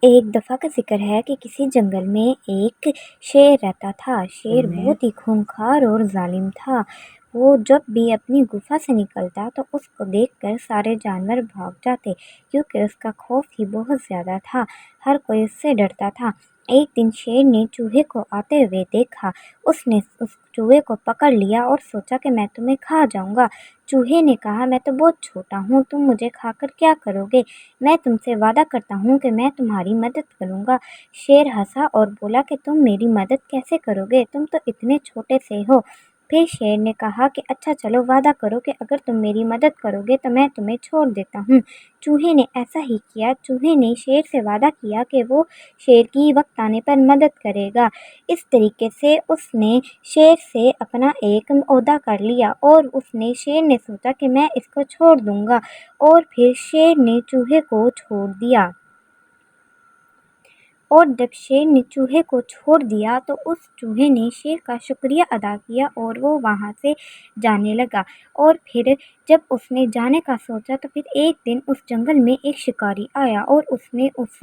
ایک دفعہ کا ذکر ہے کہ کسی جنگل میں ایک شیر رہتا تھا۔ شیر بہت ہی خونخوار اور ظالم تھا۔ وہ جب بھی اپنی گفا سے نکلتا تو اس کو دیکھ کر سارے جانور بھاگ جاتے، کیونکہ اس کا خوف ہی بہت زیادہ تھا۔ ہر کوئی اس سے ڈرتا تھا۔ ایک دن شیر نے چوہے کو آتے ہوئے دیکھا۔ اس نے اس چوہے کو پکڑ لیا اور سوچا کہ میں تمہیں کھا جاؤں گا۔ چوہے نے کہا، میں تو بہت چھوٹا ہوں، تم مجھے کھا کر کیا کرو گے؟ میں تم سے وعدہ کرتا ہوں کہ میں تمہاری مدد کروں گا۔ شیر ہنسا اور بولا کہ تم میری مدد کیسے کرو گے؟ تم تو اتنے چھوٹے سے ہو۔ پھر شیر نے کہا کہ اچھا چلو، وعدہ کرو کہ اگر تم میری مدد کرو گے تو میں تمہیں چھوڑ دیتا ہوں۔ چوہے نے ایسا ہی کیا۔ چوہے نے شیر سے وعدہ کیا کہ وہ شیر کی وقت آنے پر مدد کرے گا۔ اس طریقے سے اس نے شیر سے اپنا ایک عہدہ کر لیا، اور شیر نے سوچا کہ میں اس کو چھوڑ دوں گا، اور پھر شیر نے چوہے کو چھوڑ دیا۔ اور جب شیر نے چوہے کو چھوڑ دیا تو اس چوہے نے شیر کا شکریہ ادا کیا اور وہ وہاں سے جانے لگا۔ اور پھر جب اس نے جانے کا سوچا تو پھر ایک دن اس جنگل میں ایک شکاری آیا اور اس نے اس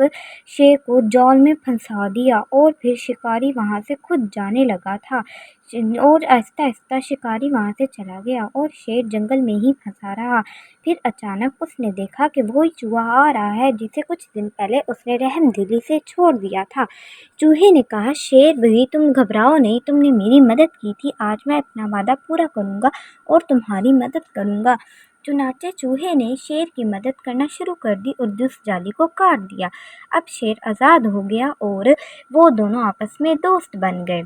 شیر کو جال میں پھنسا دیا، اور پھر شکاری وہاں سے خود جانے لگا تھا، اور آہستہ آہستہ شکاری وہاں سے چلا گیا اور شیر جنگل میں ہی پھنسا رہا۔ پھر اچانک اس نے دیکھا کہ وہی چوہا آ رہا ہے جسے کچھ دن پہلے اس نے رحم دلی سے چھوڑ دیا تھا۔ چوہے نے کہا، شیر بھائی تم گھبراؤ نہیں، تم نے میری مدد کی تھی، آج میں اپنا وعدہ پورا کروں گا اور تمہاری مدد کروں گا۔ چنانچہ چوہے نے شیر کی مدد کرنا شروع کر دی اور اس جالی کو کاٹ دیا۔ اب شیر آزاد ہو گیا اور وہ دونوں آپس میں دوست بن گئے۔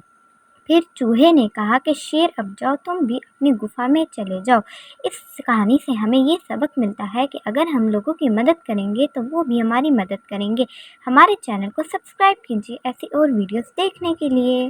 پھر چوہے نے کہا کہ شیر اب جاؤ، تم بھی اپنی گفا میں چلے جاؤ۔ اس کہانی سے ہمیں یہ سبق ملتا ہے کہ اگر ہم لوگوں کی مدد کریں گے تو وہ بھی ہماری مدد کریں گے۔ ہمارے چینل کو سبسکرائب کیجیے ایسی اور ویڈیوز دیکھنے کے لیے۔